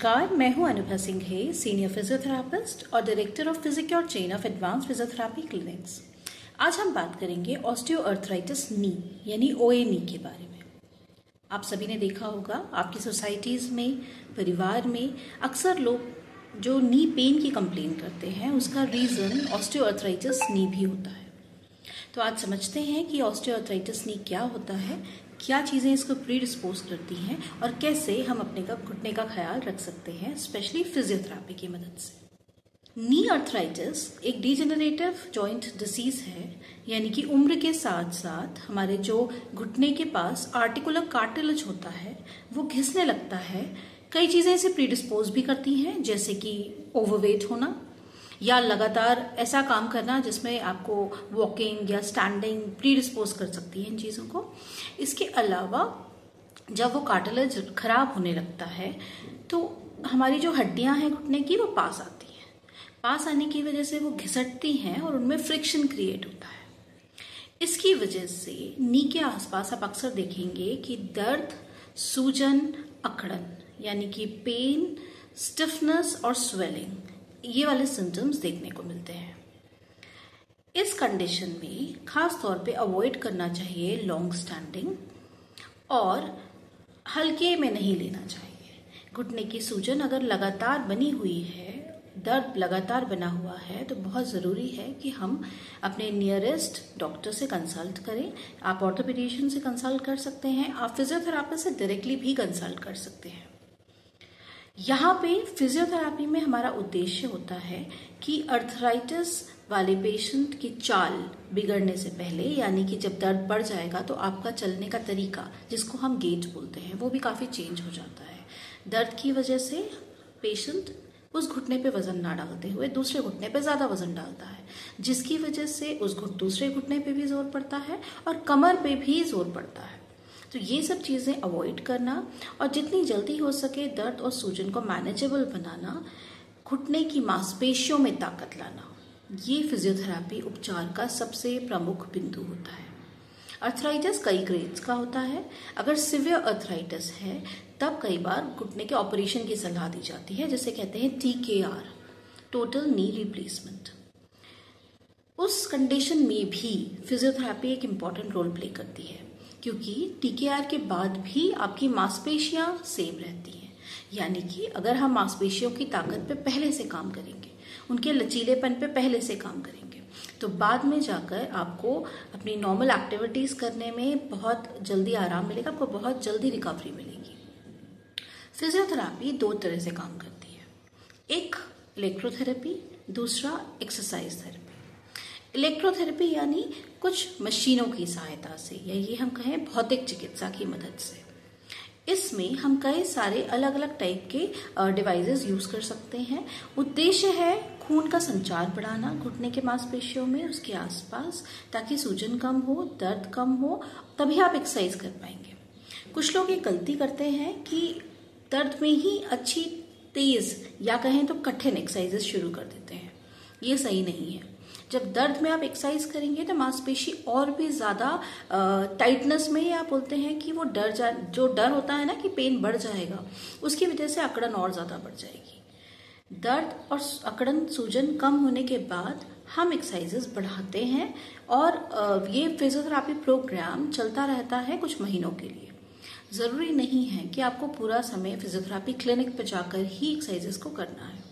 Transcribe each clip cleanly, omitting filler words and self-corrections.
नमस्कार, मैं हूं अनुभा सिंघे, सीनियर फिजियोथेरापिस्ट और director of Physicure chain of advance physiotherapy clinics. आज हम बात करेंगे ऑस्टियोआर्थराइटिस नी यानी ओए नी के बारे में। आप सभी ने देखा होगा आपकी सोसाइटीज़ में, परिवार में अक्सर लोग जो नी पेन की कंप्लेन करते हैं उसका रीज़न ऑस्टियोआर्थराइटिस नी भी होता है। तो आज समझते हैं कि ऑस्टियोआर्थराइटिस नी क्या होता है, क्या चीज़ें इसको प्रीडिस्पोज करती हैं और कैसे हम अपने घुटने का ख्याल रख सकते हैं, स्पेशली फिजियोथेरेपी की मदद से। नी आर्थराइटिस एक डिजेनरेटिव जॉइंट डिसीज है, यानी कि उम्र के साथ साथ हमारे जो घुटने के पास आर्टिकुलर कार्टिलेज होता है वो घिसने लगता है। कई चीज़ें इसे प्रीडिस्पोज भी करती हैं, जैसे कि ओवरवेट होना या लगातार ऐसा काम करना जिसमें आपको वॉकिंग या स्टैंडिंग प्रीडिस्पोज कर सकती है इन चीज़ों को। इसके अलावा जब वो कार्टिलेज खराब होने लगता है तो हमारी जो हड्डियां हैं घुटने की वो पास आती हैं। पास आने की वजह से वो घिसटती हैं और उनमें फ्रिक्शन क्रिएट होता है। इसकी वजह से नी के आसपास आप अक्सर देखेंगे कि दर्द, सूजन, अकड़न यानी कि पेन, स्टिफनेस और स्वेलिंग, ये वाले सिम्टम्स देखने को मिलते हैं। इस कंडीशन में खास तौर पे अवॉइड करना चाहिए लॉन्ग स्टैंडिंग और हल्के में नहीं लेना चाहिए। घुटने की सूजन अगर लगातार बनी हुई है, दर्द लगातार बना हुआ है, तो बहुत ज़रूरी है कि हम अपने नियरेस्ट डॉक्टर से कंसल्ट करें। आप ऑर्थोपेडिशियन से कंसल्ट कर सकते हैं, आप फिजियोथेरापिस्ट से डायरेक्टली भी कंसल्ट कर सकते हैं। यहाँ पे फिजियोथेरेपी में हमारा उद्देश्य होता है कि अर्थराइटिस वाले पेशेंट की चाल बिगड़ने से पहले, यानी कि जब दर्द बढ़ जाएगा तो आपका चलने का तरीका, जिसको हम गेट बोलते हैं, वो भी काफ़ी चेंज हो जाता है। दर्द की वजह से पेशेंट उस घुटने पे वजन ना डालते हुए दूसरे घुटने पे ज़्यादा वजन डालता है, जिसकी वजह से उस दूसरे घुटने पे भी जोर पड़ता है और कमर पे भी जोर पड़ता है। तो ये सब चीज़ें अवॉइड करना और जितनी जल्दी हो सके दर्द और सूजन को मैनेजेबल बनाना, घुटने की मांसपेशियों में ताकत लाना, ये फिजियोथेरेपी उपचार का सबसे प्रमुख बिंदु होता है। अर्थराइटिस कई ग्रेड्स का होता है। अगर सिवियर अर्थराइटिस है तब कई बार घुटने के ऑपरेशन की सलाह दी जाती है, जिसे कहते हैं TKR, टोटल नी रिप्लेसमेंट। उस कंडीशन में भी फिजियोथेरेपी एक इम्पॉर्टेंट रोल प्ले करती है, क्योंकि TKR के बाद भी आपकी मांसपेशियां सेम रहती हैं। यानी कि अगर हम मांसपेशियों की ताकत पे पहले से काम करेंगे, उनके लचीलेपन पे पहले से काम करेंगे, तो बाद में जाकर आपको अपनी नॉर्मल एक्टिविटीज करने में बहुत जल्दी आराम मिलेगा, आपको बहुत जल्दी रिकवरी मिलेगी। फिजियोथेरेपी दो तरह से काम करती है, एक इलेक्ट्रोथेरेपी, दूसरा एक्सरसाइज थेरेपी। इलेक्ट्रोथेरेपी यानी कुछ मशीनों की सहायता से, या ये हम कहें भौतिक चिकित्सा की मदद से। इसमें हम कई सारे अलग अलग टाइप के डिवाइसेस यूज कर सकते हैं। उद्देश्य है खून का संचार बढ़ाना घुटने के मांसपेशियों में, उसके आसपास, ताकि सूजन कम हो, दर्द कम हो, तभी आप एक्सरसाइज कर पाएंगे। कुछ लोग ये गलती करते हैं कि दर्द में ही अच्छी, तेज या कहें तो कठिन एक्सरसाइजेस शुरू कर देते हैं। ये सही नहीं है। जब दर्द में आप एक्सरसाइज करेंगे तो मांसपेशी और भी ज़्यादा टाइटनेस में, या बोलते हैं कि वो जो डर होता है ना कि पेन बढ़ जाएगा, उसकी वजह से अकड़न और ज़्यादा बढ़ जाएगी। दर्द और अकड़न, सूजन कम होने के बाद हम एक्सरसाइजेस बढ़ाते हैं और ये फिजियोथेरेपी प्रोग्राम चलता रहता है कुछ महीनों के लिए। ज़रूरी नहीं है कि आपको पूरा समय फिजियोथेरेपी क्लिनिक पर जाकर ही एक्सरसाइजेस को करना है।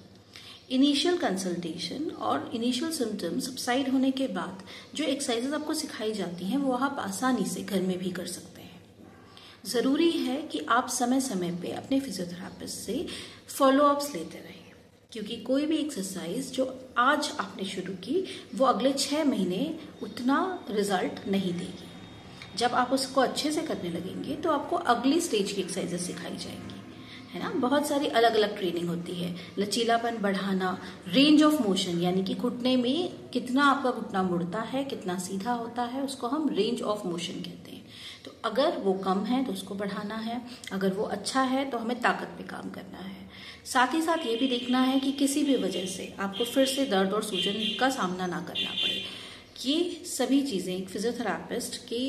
इनिशियल कंसल्टेशन और इनिशियल सिम्टम्स सबसाइड होने के बाद जो एक्सरसाइजेस आपको सिखाई जाती हैं वो आप आसानी से घर में भी कर सकते हैं। ज़रूरी है कि आप समय समय पे अपने फिजियोथेरेपिस्ट से फॉलोअप्स लेते रहें, क्योंकि कोई भी एक्सरसाइज जो आज आपने शुरू की वो अगले 6 महीने उतना रिजल्ट नहीं देगी। जब आप उसको अच्छे से करने लगेंगे तो आपको अगली स्टेज की एक्सरसाइजेस सिखाई जाएंगी, है ना। बहुत सारी अलग अलग ट्रेनिंग होती है। लचीलापन बढ़ाना, रेंज ऑफ मोशन यानी कि घुटने में कितना आपका घुटना मुड़ता है, कितना सीधा होता है, उसको हम रेंज ऑफ मोशन कहते हैं। तो अगर वो कम है तो उसको बढ़ाना है, अगर वो अच्छा है तो हमें ताकत पे काम करना है। साथ ही साथ ये भी देखना है कि किसी भी वजह से आपको फिर से दर्द और सूजन का सामना ना करना पड़े। ये सभी चीज़ें फिजियोथेरापिस्ट के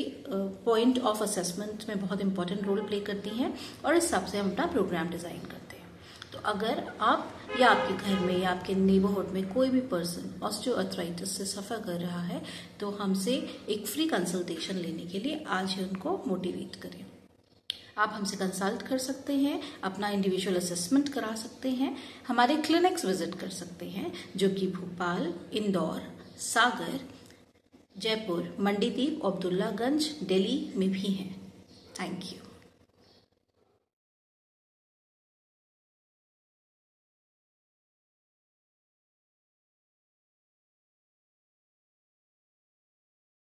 पॉइंट ऑफ असेसमेंट में बहुत इंपॉर्टेंट रोल प्ले करती हैं और इस हिसाब से हम अपना प्रोग्राम डिज़ाइन करते हैं। तो अगर आप या आपके घर में या आपके नेबरहुड में कोई भी पर्सन ऑस्टियोआर्थराइटिस से सफ़र कर रहा है तो हमसे एक फ्री कंसल्टेशन लेने के लिए आज ही उनको मोटिवेट करें। आप हमसे कंसल्ट कर सकते हैं, अपना इंडिविजुअल असेसमेंट करा सकते हैं, हमारे क्लिनिक्स विजिट कर सकते हैं जो कि भोपाल, इंदौर, सागर, जयपुर, मंडीदीप, अब्दुल्लागंज, दिल्ली में भी हैं। Thank you.